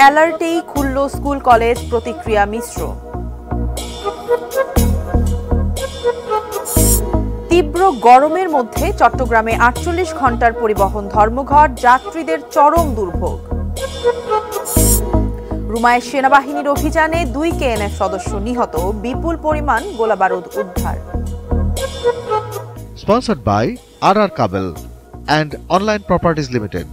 অ্যালার্টেই খুলল school college, প্রতিক্রিয়া মিশ্র। তীব্র গরমের মধ্যে চট্টগ্রামে ৪৮ ঘন্টার পরিবহন ধর্মঘট, যাত্রীদের চরম দুর্ভোগ। রুমায় সেনাবাহিনীর অভিযানে ২ কেএনএফ সদস্য নিহত, বিপুল পরিমাণ গোলাবারুদ উদ্ধার। Sponsored by RR Kabel and Online Properties Limited.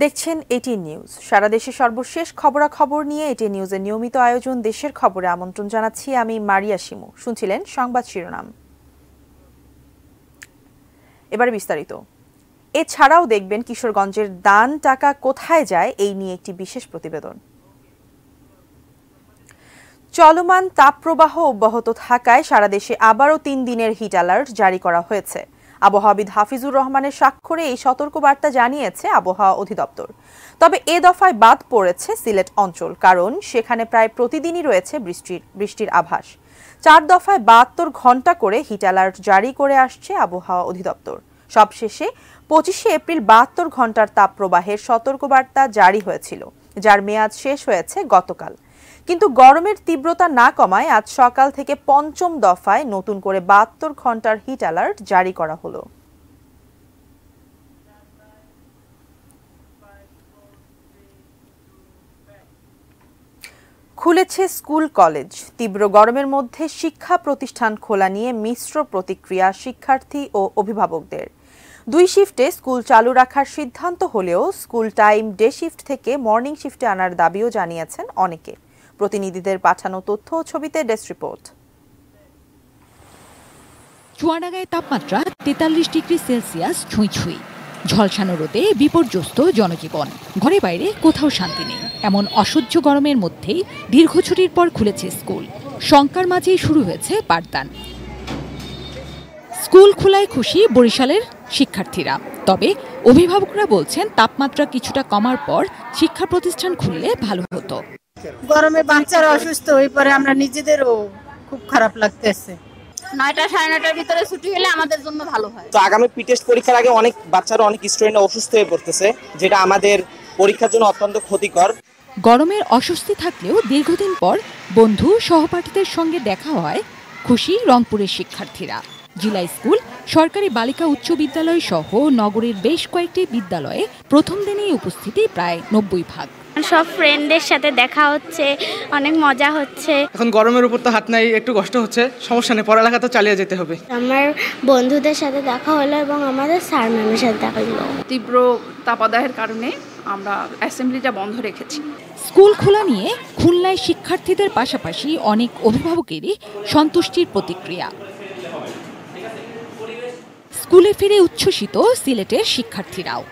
দেখছেন এটিএন নিউজ। সারা দেশের সর্বশেষ খবরাখবর নিয়ে এটিএন নিউজের নিয়মিত আয়োজন দেশের খবরে আমন্ত্রণ জানাচ্ছি আমি মারিয়া শিমু। শুনছিলেন সংবাদ শিরোনাম, এবারে বিস্তারিত। এছাড়াও দেখবেন কিশোরগঞ্জের দান টাকা কোথায় যায় এই নিয়ে একটি বিশেষ প্রতিবেদন। চলমান তাপপ্রবাহ অব্যাহত থাকায় সারা দেশে আবারও ৩ দিনের হিট অ্যালার্ট জারি করা হয়েছে। আবহাওয়াবিদ হাফিজুর রহমানের স্বাক্ষরে এই সতর্কবার্তা জানিয়েছে আবহাওয়া অধিদপ্তর। তবে এ দফায় বাদ পড়েছে সিলেট অঞ্চল, কারণ সেখানে প্রায় প্রতিদিনই রয়েছে বৃষ্টির আভাস। ৪ দফায় ৭২ ঘন্টা করে হিট অ্যালার্ট জারি করে আসছে আবহাওয়া অধিদপ্তর। সবশেষে ২৫শে এপ্রিল ৭২ ঘন্টার তাপপ্রবাহের সতর্কবার্তা জারি হয়েছিল, যার মেয়াদ শেষ হয়েছে গতকাল। কিন্তু গরমের তীব্রতা না কমায় আজ সকাল থেকে ৫ম দফায় নতুন করে ৭২ ঘন্টার হিট অ্যালার্ট জারি করা হলো। খুলেছে স্কুল কলেজ। তীব্র গরমের মধ্যে শিক্ষা প্রতিষ্ঠান খোলা নিয়ে মিশ্র প্রতিক্রিয়া শিক্ষার্থী ও অভিভাবকদের। ২ শিফটে স্কুল চালু রাখার সিদ্ধান্ত হলেও স্কুল টাইম ডে শিফট থেকে মর্নিং শিফটে আনার দাবিও জানিয়েছেন অনেকে। প্রতিনিধিদের পাঠানো তথ্য ও ছবিতে ডেস্ক রিপোর্ট। চুয়াডাঙ্গায় তাপমাত্রা ৪৩ ডিগ্রি সেলসিয়াস ছুঁই। ঝলসানো রোদে বিপর্যস্ত জনজীবন, ঘরে বাইরে কোথাও শান্তি নেই। এমন অসহ্য গরমের মধ্যেই দীর্ঘ ছুটির পর খুলেছে স্কুল। শঙ্কার মাঝেই শুরু হয়েছে পাঠদান। স্কুল খোলায় খুশি বরিশালের শিক্ষার্থীরা, তবে অভিভাবকরা বলছেন তাপমাত্রা কিছুটা কমার পর শিক্ষা প্রতিষ্ঠান খুললে ভালো হতো। গরমে বাচ্চারা অসুস্থ হয়ে পড়ে, আমরা নিজেদেরও খুব খারাপ লাগতেছে। ৯টা সাড়ে ৯টার ভিতরে ছুটি হলে আমাদের জন্য ভালো হয়। তো আগামী টেস্ট পরীক্ষার আগে অনেক বাচ্চারা, অনেক স্টুডেন্ট অসুস্থ হয়ে পড়তেছে, যেটা আমাদের পরীক্ষার জন্য অত্যন্ত ক্ষতিকর। গরমের অস্বস্তি থাকলেও দীর্ঘদিন পর বন্ধু সহপাঠীদের সঙ্গে দেখা হয় খুশি রংপুরের শিক্ষার্থীরা। জিলা স্কুল, সরকারি বালিকা উচ্চ বিদ্যালয় সহ নগরের বেশ কয়েকটি বিদ্যালয়ে প্রথম দিনেই উপস্থিতি প্রায় ৯০%। সব ফ্রেন্ডদের সাথে দেখা হচ্ছে, অনেক মজা হচ্ছে। এখন গরমের উপর তো হাত নাই, একটু কষ্ট হচ্ছে, সমস্যা নেই, পড়ালেখা তো চালিয়ে যেতে হবে। আমার বন্ধুদের সাথে দেখা হলো এবং আমাদের স্যার ম্যামের সাথে দেখা হলো। তীব্র তাপদাহের কারণে আমরা অ্যাসেম্বলিটা বন্ধ রেখেছি। স্কুল খোলা নিয়ে খুলনায় শিক্ষার্থীদের পাশাপাশি অনেক অভিভাবকেরই সন্তুষ্টির প্রতিক্রিয়া। স্কুলে ফিরে উচ্ছ্বসিত সিলেটের শিক্ষার্থীরাও।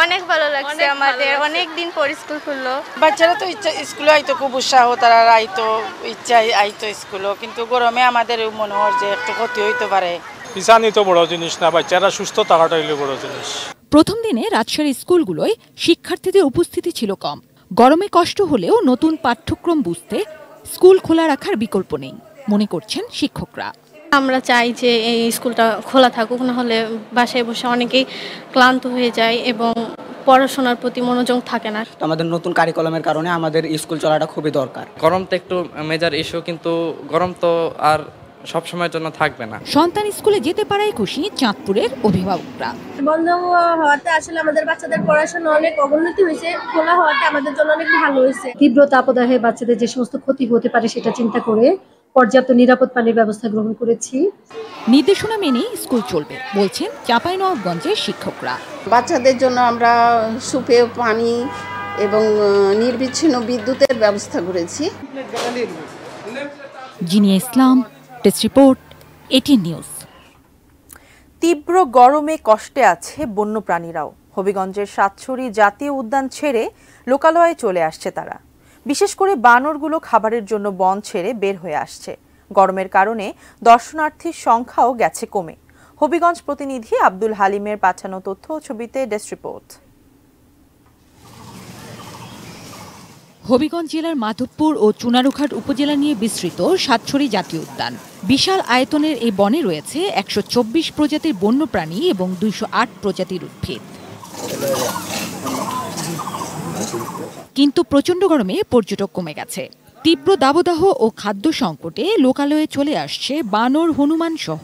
অনেক ভালো লাগছে, আমাদের অনেক দিন পর স্কুল খুললো। বাচ্চারা তো স্কুলে আইতো, খুব উৎসাহ, তারা আইতো, ইচ্ছায় আইতো স্কুলও, কিন্তু গরমে আমাদের মনে হয় যে একটু ক্ষতি হইতে পারে। পিছানি তো বড় জিনিস না, বাচ্চারা সুস্থ থাকাটা হইলে বড় জিনিস। প্রথম দিনে রাজশাহী স্কুলগুলোয় শিক্ষার্থীদের উপস্থিতি ছিল কম। গরমে কষ্ট হলেও নতুন পাঠ্যক্রম বুঝতে স্কুল খোলা রাখার বিকল্প নেই মনে করছেন শিক্ষকরা। আমরা চাই যে এই স্কুলটা খোলা থাকুক, না হলে বাসায় বসে অনেকেই ক্লান্ত হয়ে যায় এবং পড়াশোনার প্রতি মনোযোগ থাকে না। আমাদের নতুন কারিকুলামের কারণে আমাদের স্কুল চলাটা খুবই দরকার। গরম তো একটু মেজর ইস্যু, কিন্তু গরম তো আর সব সময়ের জন্য থাকবে না। সন্তান স্কুলে যেতে পারায় খুশি চাঁদপুরের অভিভাবকরা। বন্ধ হওয়াতে আসলে আমাদের বাচ্চাদের পড়াশোনা অনেক অবনতি হয়েছে, খোলা হওয়াতে আমাদের জন্য অনেক ভালো হয়েছে। তীব্র তাপদাহে বাচ্চাদের যে সমস্ত ক্ষতি হতে পারে সেটা চিন্তা করে পর্যাপ্ত নিরাপদ পানির ব্যবস্থা গ্রহণ করেছি। নির্দেশনা মেনে স্কুল চলবে বলছেন চাঁপাইনবাবগঞ্জের শিক্ষকরা। বাচ্চাদের জন্য আমরা সুপেয় পানি এবং নির্বিচ্ছিন্ন বিদ্যুতের ব্যবস্থা করেছি। জিনিয়া ইসলাম, ডেস্ক রিপোর্ট, এটিএন নিউজ। তীব্র গরমে কষ্টে আছে বন্যপ্রাণীরাও। হবিগঞ্জের সাতছড়ি জাতীয় উদ্যান ছেড়ে লোকালয়ে চলে আসছে তারা। বিশেষ করে বানরগুলো খাবারের জন্য বন ছেড়ে বের হয়ে আসছে। গরমের কারণে দর্শনার্থীর সংখ্যাও গেছে কমে। হবিগঞ্জ প্রতিনিধি আব্দুল হালিমের পাঠানো তথ্য ছবিতে ডেস্ক রিপোর্ট। হবিগঞ্জ জেলার মাধবপুর ও চুনারুঘাট উপজেলা নিয়ে বিস্তৃত সাতছড়ি জাতীয় উদ্যান। বিশাল আয়তনের এই বনে রয়েছে ১২৪ প্রজাতির বন্যপ্রাণী এবং ২০৮ প্রজাতির উদ্ভিদ। কিন্তু প্রচণ্ড গরমে পর্যটক কমে গেছে। তীব্র দাবদাহ ও খাদ্য সংকটে লোকালয়ে চলে আসছে বানর, হনুমান সহ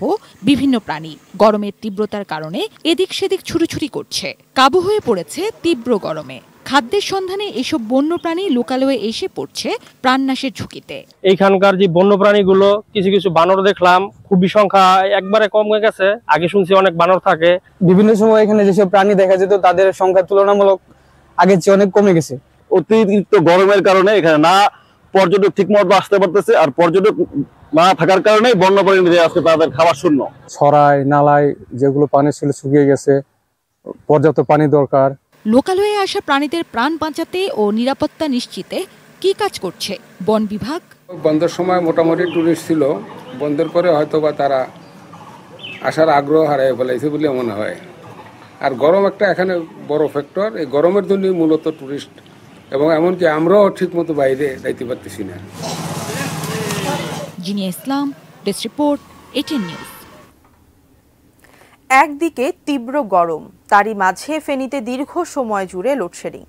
বিভিন্ন প্রাণী। গরমের তীব্রতার কারণে এদিক সেদিক ছুটোছুটি করছে। কাবু হয়ে পড়েছে তীব্র গরমে। খাদ্যের সন্ধানে এসব বন্যপ্রাণী লোকালয়ে এসে পড়ছে প্রাণনাশের ঝুঁকিতে। এইখানকার যে বন্যপ্রাণীগুলো কিছু কিছু বানর দেখলাম, খুবই সংখ্যা একবারে কম হয়ে গেছে। আগে শুনছি অনেক বানর থাকে। বিভিন্ন সময় এখানে যেসব প্রাণী দেখা যেত তাদের সংখ্যা তুলনামূলক আগের চেয়ে অনেক কমে গেছে। অতিরিক্ত গরমের কারণে এখানে না পর্যটক ঠিক মতো আসতে পারতেছে, আর পর্যটক না থাকার কারণে বন্যপ্রাণী আজকে তাদের খাবার শূন্য। ছড়ায় নালায় যেগুলো পানি ছিল শুকিয়ে গেছে, পর্যাপ্ত পানি দরকার। লোকালয়ে আসা প্রাণীদের প্রাণ বাঁচাতে ও নিরাপত্তা নিশ্চিতে কি কাজ করছে বন বিভাগ? বন্ধের সময় মোটামুটি টুরিস্ট ছিল, বন্ধের পরে হয়তোবা তারা আসার আগ্রহ হারিয়ে ফেলেছে বলে মনে হয়। আর গরম একটা এখানে বড় ফ্যাক্টর। এই গরমের জন্যই মূলত টুরিস্ট, এবং এমনকি আমরাও ঠিক মতো বাইরে যাইতে পারতেছি না। জিনিয়া ইসলাম, ডেস্ক রিপোর্ট, এটিএন নিউজ। একদিকে তীব্র গরম, তারই মাঝে ফেনীতে দীর্ঘ সময় জুড়ে লোডশেডিং,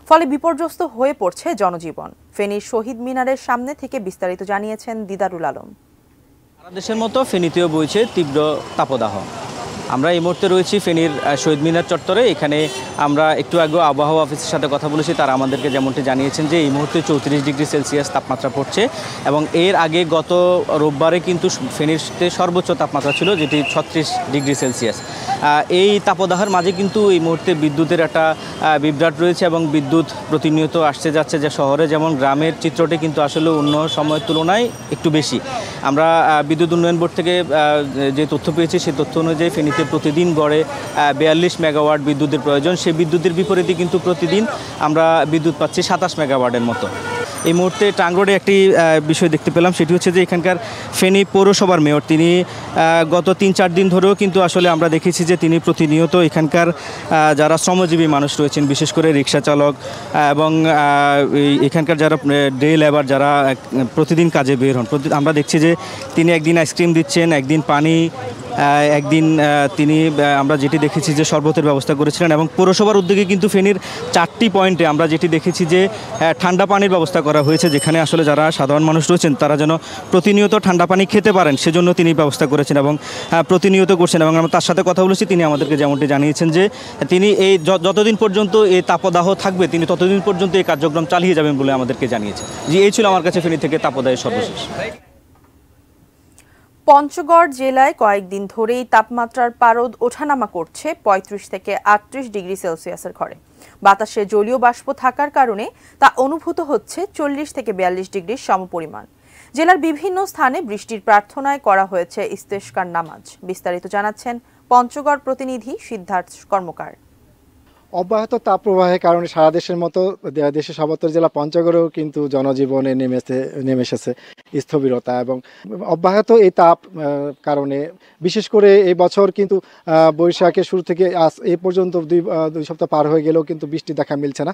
ফলে বিপর্যস্ত হয়ে পড়ছে জনজীবন। ফেনীর শহীদ মিনারের সামনে থেকে বিস্তারিত জানিয়েছেন দিদারুল আলম। সারা দেশের মতো ফেনীতেও বইছে তীব্র তাপদাহ। আমরা এই মুহূর্তে রয়েছি ফেনীর শহীদ মিনার চত্বরে। এখানে আমরা একটু আগে আবহাওয়া অফিসের সাথে কথা বলেছি, তারা আমাদেরকে যেমনটি জানিয়েছেন যে এই মুহূর্তে 34 ডিগ্রি সেলসিয়াস তাপমাত্রা পড়ছে, এবং এর আগে গত রোববারে কিন্তু ফেনীতে সর্বোচ্চ তাপমাত্রা ছিল যেটি 36 ডিগ্রি সেলসিয়াস। এই তাপদাহের মাঝে কিন্তু এই মুহূর্তে বিদ্যুতের একটা বিভ্রাট রয়েছে, এবং বিদ্যুৎ প্রতিনিয়ত আসছে যাচ্ছে, যে শহরে যেমন গ্রামের চিত্রটি কিন্তু আসলে অন্য সময়ের তুলনায় একটু বেশি। আমরা বিদ্যুৎ উন্নয়ন বোর্ড থেকে যে তথ্য পেয়েছি সেই তথ্য অনুযায়ী ফেনীতে প্রতিদিন গড়ে 42 মেগাওয়াট বিদ্যুতের প্রয়োজন। সেই বিদ্যুতের বিপরীতে কিন্তু প্রতিদিন আমরা বিদ্যুৎ পাচ্ছি 27 মেগাওয়াটের মতো। এই মুহূর্তে টাঙ্গরোডে একটি বিষয় দেখতে পেলাম, সেটি হচ্ছে যে এখানকার ফেনী পৌরসভার মেয়র তিনি গত 3-4 দিন ধরেও কিন্তু আসলে আমরা দেখেছি যে তিনি প্রতিনিয়ত এখানকার যারা শ্রমজীবী মানুষ রয়েছেন, বিশেষ করে রিক্সা চালক এবং এখানকার যারা ডে লেবার যারা প্রতিদিন কাজে বের হন, আমরা দেখছি যে তিনি একদিন আইসক্রিম দিচ্ছেন, একদিন পানি, একদিন তিনি আমরা যেটি দেখেছি যে শরবতের ব্যবস্থা করেছিলেন। এবং পৌরসভার উদ্যোগে কিন্তু ফেনীর 4টি পয়েন্টে আমরা যেটি দেখেছি যে ঠান্ডা পানির ব্যবস্থা করা হয়েছে, যেখানে আসলে যারা সাধারণ মানুষ রয়েছেন তারা যেন প্রতিনিয়ত ঠান্ডা পানি খেতে পারেন, সেজন্য তিনি ব্যবস্থা করেছেন এবং প্রতিনিয়ত করছেন। এবং আমরা তার সাথে কথা বলেছি, তিনি আমাদেরকে যেমনটি জানিয়েছেন যে তিনি এই যতদিন পর্যন্ত এই তাপদাহ থাকবে তিনি ততদিন পর্যন্ত এই কার্যক্রম চালিয়ে যাবেন বলে আমাদেরকে জানিয়েছেন। যে এই ছিল আমার কাছে ফেনী থেকে তাপদাহের সর্বশেষ। পঞ্চগড় জেলায় কয়েকদিন ধরেই তাপমাত্রার পারদ ওঠানামা করছে 35 থেকে 38 ডিগ্রি সেলসিয়াসের ঘরে। বাতাসে জলীয় বাষ্প থাকার কারণে তা অনুভূত হচ্ছে 40 থেকে 42 ডিগ্রির সমপরিমাণ। জেলার বিভিন্ন স্থানে বৃষ্টির প্রার্থনায় করা হয়েছে ইস্তেস্কার নামাজ। বিস্তারিত জানাচ্ছেন পঞ্চগড় প্রতিনিধি সিদ্ধার্থ কর্মকার। অব্যাহত তাপপ্রবাহের কারণে সারা দেশের মতো দেশের সর্বত্র জেলা পঞ্চগড়েও কিন্তু জনজীবনে নেমে এসেছে স্থবিরতা, এবং অব্যাহত এই তাপ কারণে বিশেষ করে এই বছর কিন্তু বৈশাখের শুরু থেকে আজ এ পর্যন্ত দুই সপ্তাহ পার হয়ে গেলেও কিন্তু বৃষ্টি দেখা মিলছে না।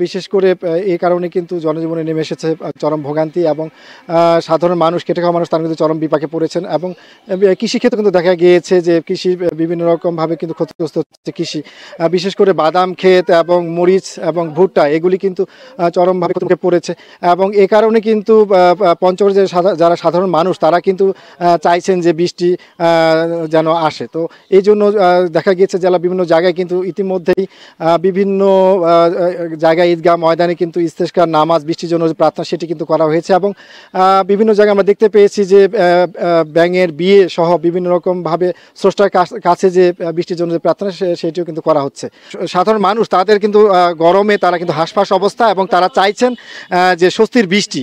বিশেষ করে এই কারণে কিন্তু জনজীবনে নেমে এসেছে চরম ভোগান্তি, এবং সাধারণ মানুষ, খেটে খাওয়া মানুষ তারা কিন্তু চরম বিপাকে পড়েছেন। এবং কৃষিক্ষেত্রে কিন্তু দেখা গিয়েছে যে কৃষি বিভিন্ন রকমভাবে কিন্তু ক্ষতিগ্রস্ত হচ্ছে কৃষি, বিশেষ করে বাদাম ক্ষেত এবং মরিচ এবং ভুট্টা এগুলি কিন্তু চরমভাবে পড়েছে। এবং এ কারণে কিন্তু পঞ্চগড়ের যারা সাধারণ মানুষ তারা কিন্তু চাইছেন যে বৃষ্টি যেন আসে। তো এই জন্য দেখা গিয়েছে জেলা বিভিন্ন জায়গায় কিন্তু ইতিমধ্যেই বিভিন্ন জায়গায় ঈদগাহ ময়দানে কিন্তু ইস্তেস্কার নামাজ, বৃষ্টির জন্য প্রার্থনা সেটি কিন্তু করা হয়েছে। এবং বিভিন্ন জায়গায় আমরা দেখতে পেয়েছি যে ব্যাঙের বিয়ে সহ বিভিন্ন রকমভাবে স্রষ্টার কাছে যে বৃষ্টির জন্য যে প্রার্থনা সেটিও কিন্তু করা হচ্ছে। সাধারণ মানুষ তাদের কিন্তু গরমে তারা কিন্তু হাঁসফাঁস অবস্থা, এবং তারা চাইছেন যে স্বস্তির বৃষ্টি।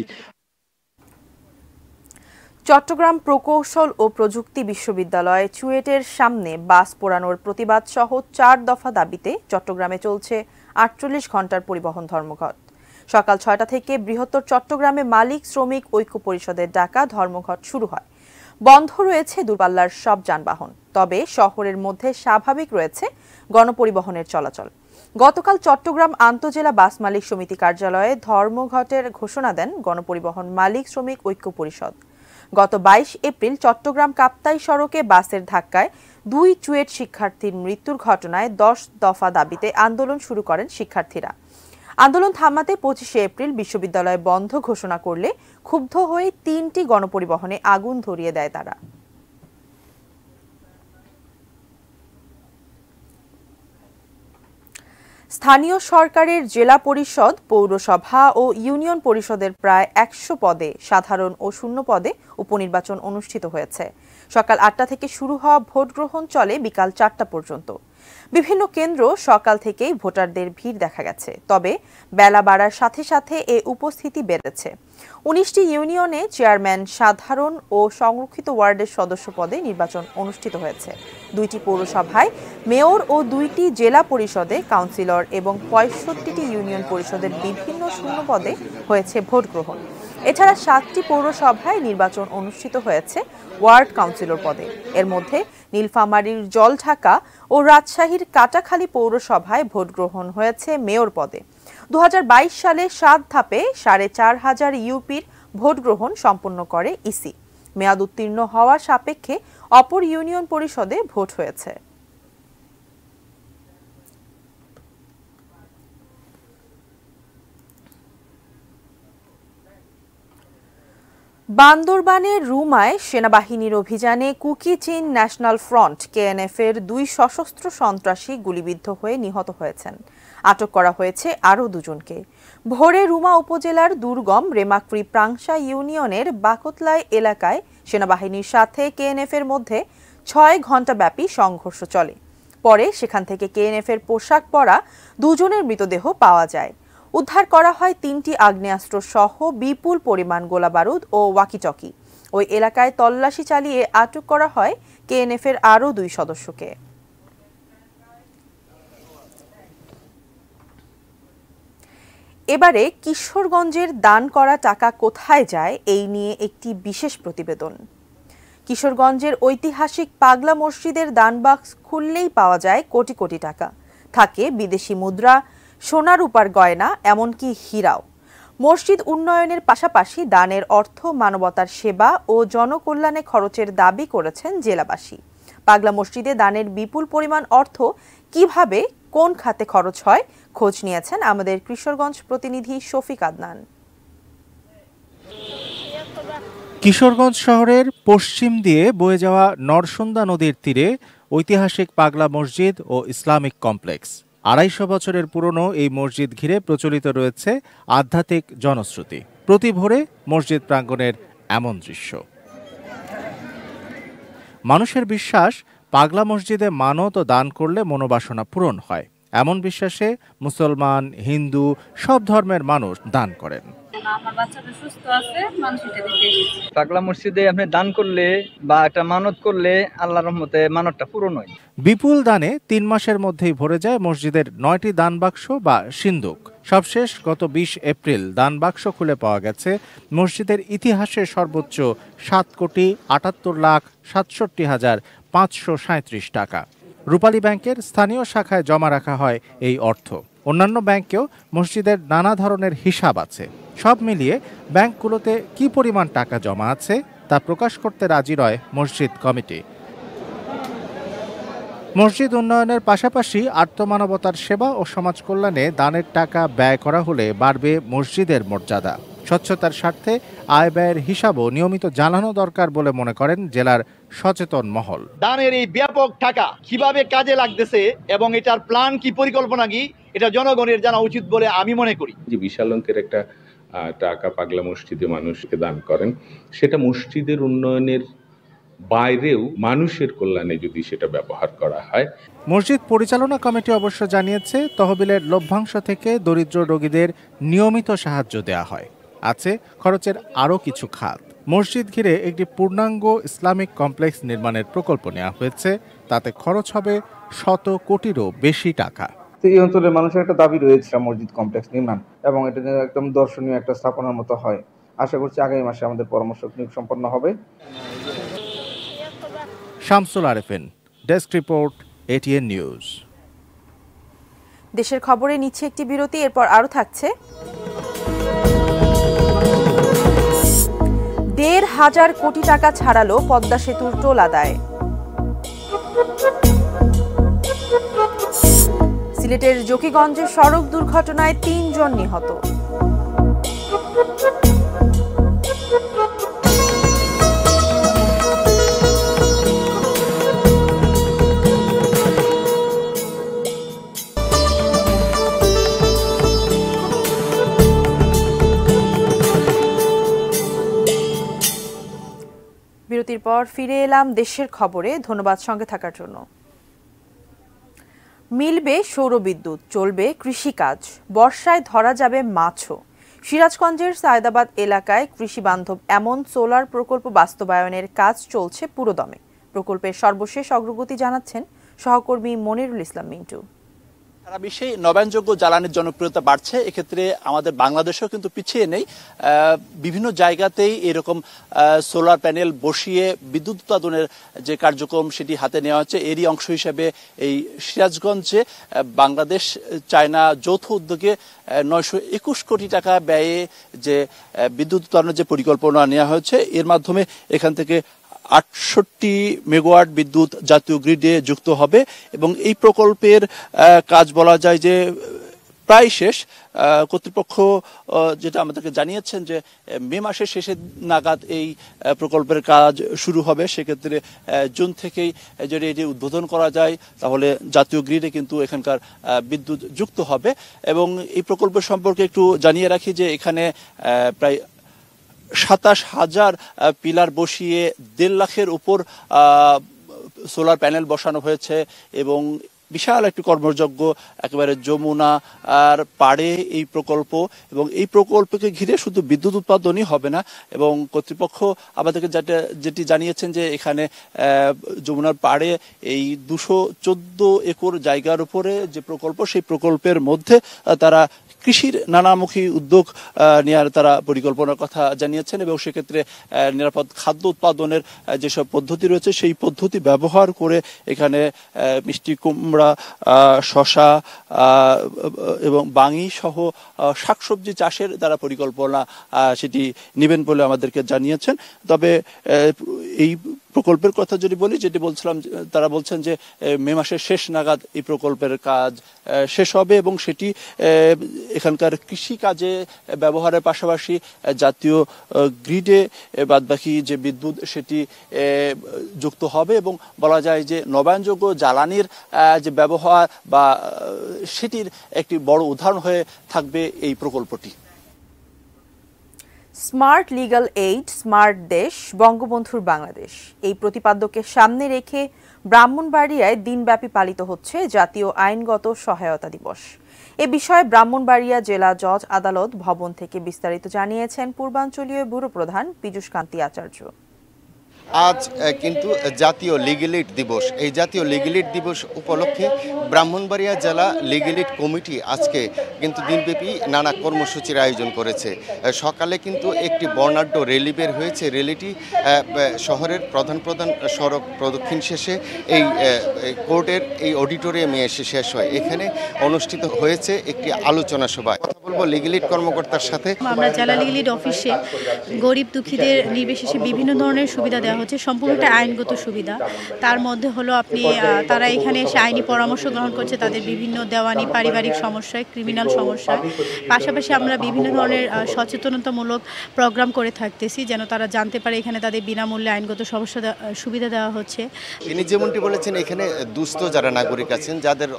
চট্টগ্রাম প্রকৌশল ও প্রযুক্তি বিশ্ববিদ্যালয় চুয়েটের সামনে বাস পোড়ানোর প্রতিবাদ সহ 4 দফা দাবিতে চট্টগ্রামে চলছে 48 ঘন্টার পরিবহন ধর্মঘট। সকাল 6টা থেকে বৃহত্তর চট্টগ্রামে মালিক শ্রমিক ঐক্য পরিষদের ডাকা ধর্মঘট শুরু হয়। বন্ধ রয়েছে দূরপাল্লার সব যানবাহন, তবে শহরের মধ্যে স্বাভাবিক রয়েছে গণপরিবহনের চলাচল। গতকাল চট্টগ্রাম আন্তজেলা বাস মালিক সমিতি কার্যালয়ে ধর্মঘটের ঘোষণা দেন গণপরিবহন মালিক শ্রমিক ঐক্য পরিষদ। গত 22 এপ্রিল চট্টগ্রাম কাপ্তাই সড়কে বাসের ধাক্কায় 2 চুয়েট শিক্ষার্থীর মৃত্যুর ঘটনায় 10 দফা দাবিতে আন্দোলন শুরু করেন শিক্ষার্থীরা। আন্দোলন থামাতে 25 এপ্রিল বিশ্ববিদ্যালয় বন্ধ ঘোষণা করলে ক্ষুব্ধ হয়ে 3টি গণপরিবহনে আগুন ধরিয়ে দেয় তারা। স্থানীয় সরকারের জেলা পরিষদ, পৌরসভা ও ইউনিয়ন পরিষদের প্রায় 100 পদে সাধারণ ও শূন্য পদে উপনির্বাচন অনুষ্ঠিত হয়েছে। সকাল 8টা থেকে শুরু হওয়া ভোট গ্রহণ চলে বিকাল 4টা পর্যন্ত। বিভিন্ন কেন্দ্র সকাল থেকেই ভোটারদের ভিড় দেখা গেছে, তবে বেলা বাড়ার সাথে সাথে এ উপস্থিতি বেড়েছে। 19টি ইউনিয়নে চেয়ারম্যান, সাধারণ ও সংরক্ষিত ওয়ার্ডের সদস্য পদে নির্বাচন অনুষ্ঠিত হয়েছে। 2টি পৌরসভায় মেয়র ও 2টি জেলা পরিষদে কাউন্সিলর এবং 65টি ইউনিয়ন পরিষদের বিভিন্ন শূন্য পদে হয়েছে ভোট গ্রহণ। এছাড়া 7টি পৌরসভায় নির্বাচন অনুষ্ঠিত হয়েছে ওয়ার্ড কাউন্সিলর পদে। এর মধ্যে নীলফামারীর জলঢাকা ও রাজশাহীর কাটাখালী পৌরসভায় ভোট গ্রহণ হয়েছে মেয়র পদে। 2022 সালে 7 ধাপে 4500 ইউপির ভোট গ্রহণ সম্পন্ন করে ইসি। মেয়াদ উত্তীর্ণ হওয়া সাপেক্ষে অপর ইউনিয়ন পরিষদে ভোট হয়েছে। বান্দরবানের রুমায় সেনাবাহিনীর অভিযানে কুকি চিন ন্যাশনাল ফ্রন্ট কেএনএফ-এর 2 সশস্ত্র সন্ত্রাসী গুলিবিদ্ধ হয়ে নিহত হয়েছেন। আটক করা হয়েছে আরও 2 জনকে। ভোরে রুমা উপজেলার দুর্গম রেমাকফ্রি প্রাংশা ইউনিয়নের বাকতলাই এলাকায় সেনাবাহিনীর সাথে কেএনএফ-এর মধ্যে 6 ঘণ্টাব্যাপী সংঘর্ষ চলে। পরে সেখান থেকে কেএনএফ-এর পোশাক পরা 2 জনের মৃতদেহ পাওয়া যায়। উদ্ধার করা হয় 3টি আগ্নেয়াস্ত্র সহ বিপুল পরিমাণ গোলাবারুদ ও ওয়াকিটকি। ওই এলাকায় তল্লাশি চালিয়ে আটক করা হয় কেএনএফ-এর আরও 2 সদস্যকে। এবারে কিশোরগঞ্জের দান করা টাকা কোথায় যায় এই নিয়ে একটি বিশেষ প্রতিবেদন। কিশোরগঞ্জের ঐতিহাসিক পাগলা মসজিদের দানবাক্স খুললেই পাওয়া যায় কোটি কোটি টাকা। থাকে বিদেশি মুদ্রা, সোনা রূপার গয়না, এমনকি হীরাও। মসজিদ উন্নয়নের পাশাপাশি দানের অর্থ মানবতার সেবা ও জনকল্যাণে খরচের দাবি করেছেন জেলাবাসী। পাগলা মসজিদে দানের বিপুল পরিমাণ অর্থ কিভাবে কোন খাতে খরচ হয় খোঁজ নিয়েছেন আমাদের কিশোরগঞ্জ প্রতিনিধি শফিক আদনান। কিশোরগঞ্জ শহরের পশ্চিম দিয়ে বয়ে যাওয়া নরসুন্দা নদীর তীরে ঐতিহাসিক পাগলা মসজিদ ও ইসলামিক কমপ্লেক্স। 250 বছরের পুরনো এই মসজিদ ঘিরে প্রচলিত রয়েছে আধ্যাত্মিক জনশ্রুতি। প্রতি ভোরে মসজিদ প্রাঙ্গণের এমন দৃশ্য। মানুষের বিশ্বাস, পাগলা মসজিদে মানত ও দান করলে মনোবাসনা পূরণ হয়। এমন বিশ্বাসে মুসলমান, হিন্দু সব ধর্মের মানুষ দান করেন। পাগলা মসজিদে আপনি দান করলে বা একটা মানত করলে আল্লাহর রহমতে মানতটা পূরণ হয়। বিপুল দানে 3 মাসের মধ্যেই ভরে যায় মসজিদের 9টি দান বাক্স বা সিন্দুক। সবশেষ গত 20 এপ্রিল দান বাক্স খুলে পাওয়া গেছে মসজিদের ইতিহাসের সর্বোচ্চ 7,78,67,537 টাকা। রূপালী ব্যাংকের স্থানীয় শাখায় জমা রাখা হয় এই অর্থ। অন্যান্য ব্যাংকেও মসজিদের নানা ধরনের হিসাব আছে। সব মিলিয়ে ব্যাংকগুলোতে কি পরিমাণ টাকা জমা আছে তা প্রকাশ করতে রাজি নয় মসজিদ কমিটি। মসজিদ উন্নয়নের পাশাপাশি আর্তমানবতার সেবা ও সমাজ কল্যাণে দানের টাকা ব্যয় করা হলে বাড়বে মসজিদের মর্যাদা। স্বচ্ছতার স্বার্থে আয় ব্যয়ের হিসাবও নিয়মিত জানানো দরকার বলে মনে করেন জেলার সচেতন মহল। দানের এই ব্যাপক টাকা কিভাবে কাজে লাগতেছে এবং এটার প্ল্যান কি, পরিকল্পনা কি, এটা জনগণের জানা উচিত বলে আমি মনে করি। যে বিশাল অঙ্কের একটা টাকা পাগলা মসজিদে মানুষকে দান করেন, সেটা মসজিদের উন্নয়নের বাইরেও মানুষের কল্যাণে যদি সেটা ব্যবহার করা হয়। মসজিদ পরিচালনা কমিটি অবশ্য জানিয়েছে তহবিলের লভ্যাংশ থেকে দরিদ্র রোগীদের নিয়মিত সাহায্য দেয়া হয়। আছে খরচের আরও কিছু খাত। মসজিদ ঘিরে একটি পূর্ণাঙ্গ ইসলামিক কমপ্লেক্স নির্মাণের প্রকল্প নেওয়া হয়েছে। তাতে খরচ হবে 100 কোটিরও বেশি টাকা। এই অঞ্চলের মানুষের একটা দাবি রয়েছে মসজিদ কমপ্লেক্স নির্মাণ এবং এটা যেন একদম দর্শনীয় একটা স্থাপনার মতো হয়। আশা করছি আগামী মাসে আমাদের পরামর্শ নিয়োগ সম্পন্ন হবে। Shamsul Arefin, desk report, ATN news. দেশের খবরে নিচ্ছে একটি বিরতি, এরপর আরও থাকছে ১,৫০০ কোটি টাকা ছাড়ালো পদ্মা সেতুর টোল আদায়। সিলেটের জকিগঞ্জে সড়ক দুর্ঘটনায় ৩ জন নিহত। বিরতির পর ফিরে এলাম দেশের খবরে। ধন্যবাদ সঙ্গে থাকার জন্য। মিলবে সৌরবিদ্যুৎ, চলবে কৃষিকাজ, বর্ষায় ধরা যাবে মাছও। সিরাজগঞ্জের সায়দাবাদ এলাকায় কৃষি বান্ধব এমন সোলার প্রকল্প বাস্তবায়নের কাজ চলছে পুরোদমে। প্রকল্পের সর্বশেষ অগ্রগতি জানাচ্ছেন সহকর্মী মনিরুল ইসলাম মিন্টু। সারা বিশ্বে নবায়নযোগ্য জ্বালানির জনপ্রিয়তা বাড়ছে, এক্ষেত্রে আমাদের বাংলাদেশেও কিন্তু পিছিয়ে নেই। বিভিন্ন জায়গাতেই এরকম সোলার প্যানেল বসিয়ে বিদ্যুৎ উৎপাদনের যে কার্যক্রম সেটি হাতে নেওয়া হচ্ছে। এরই অংশ হিসেবে এই সিরাজগঞ্জে বাংলাদেশ চায়না যৌথ উদ্যোগে ৯২১ কোটি টাকা ব্যয়ে যে বিদ্যুৎ উৎপাদনের যে পরিকল্পনা নেওয়া হয়েছে, এর মাধ্যমে এখান থেকে ৬৮ মেগাওয়াট বিদ্যুৎ জাতীয় গ্রিডে যুক্ত হবে এবং এই প্রকল্পের কাজ বলা যায় যে প্রায় শেষ। কর্তৃপক্ষ যেটা আমাদেরকে জানিয়েছেন যে মে মাসের শেষের নাগাদ এই প্রকল্পের কাজ শুরু হবে। সেক্ষেত্রে জুন থেকেই যদি এটি উদ্বোধন করা যায় তাহলে জাতীয় গ্রিডে কিন্তু এখানকার বিদ্যুৎ যুক্ত হবে। এবং এই প্রকল্প সম্পর্কে একটু জানিয়ে রাখি যে এখানে প্রায় ২৭,০০০ পিলার বসিয়ে ১.৫ লাখের উপর সোলার প্যানেল বসানো হয়েছে এবং বিশাল একটি কর্মযজ্ঞ একেবারে যমুনা আর পাড়ে এই প্রকল্প। এবং এই প্রকল্পকে ঘিরে শুধু বিদ্যুৎ উৎপাদনই হবে না, এবং কর্তৃপক্ষ আমাদেরকে যেটি জানিয়েছেন যে এখানে যমুনার পাড়ে এই ২১৪ একর জায়গার উপরে যে প্রকল্প, সেই প্রকল্পের মধ্যে তারা কৃষির নানামুখী উদ্যোগ নেওয়ার তারা পরিকল্পনার কথা জানিয়েছেন এবং সেক্ষেত্রে নিরাপদ খাদ্য উৎপাদনের যেসব পদ্ধতি রয়েছে সেই পদ্ধতি ব্যবহার করে এখানে মিষ্টি কুমড়া, শশা এবং বাঙি সহ শাকসবজি চাষের তারা পরিকল্পনা সেটি নেবেন বলে আমাদেরকে জানিয়েছেন। তবে এই প্রকল্পের কথা যদি বলি, যেটি বলছিলাম, তারা বলছেন যে মে মাসের শেষ নাগাদ এই প্রকল্পের কাজ শেষ হবে এবং সেটি এখানকার কৃষি কাজে ব্যবহারের পাশাপাশি জাতীয় গ্রিডে বাদবাকি যে বিদ্যুৎ সেটি যুক্ত হবে এবং বলা যায় যে নবায়নযোগ্য জ্বালানির যে ব্যবহার বা সেটির একটি বড় উদাহরণ হয়ে থাকবে এই প্রকল্পটি। স্মার্ট লিগ্যাল এইড, স্মার্ট দেশ, বঙ্গবন্ধুর বাংলাদেশ, এই প্রতিপাদ্যকে সামনে রেখে ব্রাহ্মণবাড়িয়ায় দিনব্যাপী পালিত হচ্ছে জাতীয় আইনগত সহায়তা দিবস। এ বিষয়ে ব্রাহ্মণবাড়িয়া জেলা জজ আদালত ভবন থেকে বিস্তারিত জানিয়েছেন পূর্বাঞ্চলীয় ব্যুরো প্রধান পীযূষ কান্তি আচার্য। আজ কিন্তু জাতীয় লিগ্যাল এইড দিবস। এই জাতীয় লিগ্যাল এইড দিবস উপলক্ষে ব্রাহ্মণবাড়িয়া জেলা লিগ্যাল এইড কমিটি আজকে কিন্তু দিনব্যাপী নানা কর্মসূচির আয়োজন করেছে। সকালে কিন্তু একটি বর্ণাঢ্য র্যালি বের হয়েছে। র্যালিটি শহরের প্রধান সড়ক প্রদক্ষিণ শেষে এই কোর্টের এই অডিটোরিয়ামে এসে শেষ হয়। এখানে অনুষ্ঠিত হয়েছে একটি আলোচনা সভা। কথা বলবো লিগ্যাল এইড কর্মকর্তার সাথে। আমরা জেলা লিগ্যাল এইড অফিসে গরিব দুঃখীদের নির্বিশেষে বিভিন্ন ধরনের সুবিধা দেওয়া হচ্ছে, সম্পূর্ণটা আইনগত সুবিধা। তার মধ্যে হলো তারা এখানে এসে আইনি পরামর্শ গ্রহণ করছে তাদের বিভিন্ন দেওয়ানি, পারিবারিক সমস্যায়, ক্রিমিনাল সমস্যায়। পাশাপাশি আমরা বিভিন্ন ধরনের সচেতনতামূলক প্রোগ্রাম করে থাকতেছি যেন তারা জানতে পারে এখানে তাদের বিনামূল্যে আইনগত সুবিধা দেওয়া হচ্ছে। তিনি যেমনটি বলেছেন, এখানে দুস্থ যারা নাগরিক আছেন, যাদের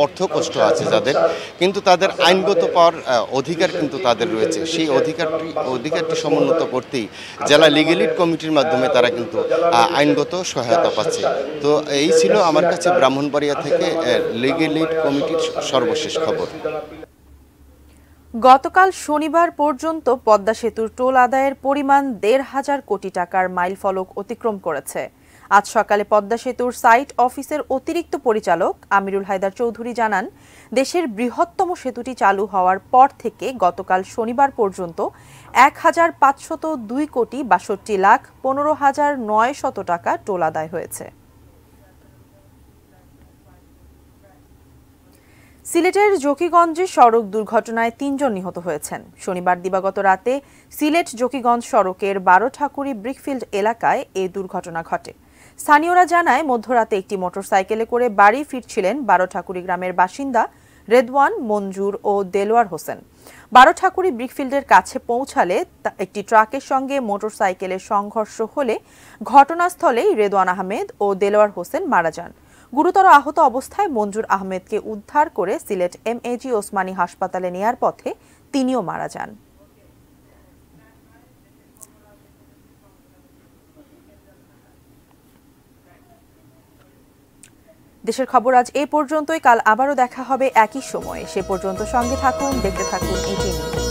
অর্থ কষ্ট আছে, যাদের কিন্তু তাদের আইনগত পাওয়ার অধিকার কিন্তু তাদের রয়েছে, সেই অধিকারটি সমুন্নত করতেই জেলা লিগ্যাল এইড কমিটির মাধ্যমে তারা কিন্তু আইনগত সহায়তা পাচ্ছে। তো এই ছিল আমার কাছে ব্রাহ্মণবাড়িয়া থেকে লিগ্যাল এইড কমিটির সর্বশেষ খবর। গতকাল শনিবার পর্যন্ত পদ্মা সেতুর টোল আদায়ের পরিমাণ ১,৫০০ কোটি টাকার মাইলফলক অতিক্রম করেছে। আজ সকালে পদ্মা সেতুর সাইট অফিসের অতিরিক্ত পরিচালক আমিরুল হায়দার চৌধুরী জানান, দেশের বৃহত্তম সেতুটি চালু হওয়ার পর থেকে গতকাল শনিবার পর্যন্ত ১,৫০২ কোটি ৬২ লাখ ১৫,৯০০ টাকা টোল আদায় হয়েছে। সিলেটের জকিগঞ্জে সড়ক দুর্ঘটনায় ৩ জন নিহত হয়েছেন। শনিবার দিবাগত রাতে সিলেট জকিগঞ্জ সড়কের বারোঠাকুরি ব্রিকফিল্ড এলাকায় এই দুর্ঘটনা ঘটে। স্থানীয়রা জানায়, মধ্যরাতে একটি মোটরসাইকেলে করে বাড়ি ফিরছিলেন বারোঠাকুরি গ্রামের বাসিন্দা রেদওয়ান, মঞ্জুর ও দেলোয়ার হোসেন। বারোঠাকুরি ব্রিকফিল্ডের কাছে পৌঁছালে একটি ট্রাকের সঙ্গে মোটরসাইকেলের সংঘর্ষ হলে ঘটনাস্থলেই রেদওয়ান আহমেদ ও দেলোয়ার হোসেন মারা যান। গুরুতর আহত অবস্থায় মঞ্জুর আহমেদকে উদ্ধার করে সিলেট এমএজি ওসমানী হাসপাতালে নেয়ার পথে তিনিও মারা যান। দেশের খবর আজ এই পর্যন্তই। কাল আবারও দেখা হবে একই সময়ে। সে পর্যন্ত সঙ্গে থাকুন, দেখতে থাকুন ATN নিউজ।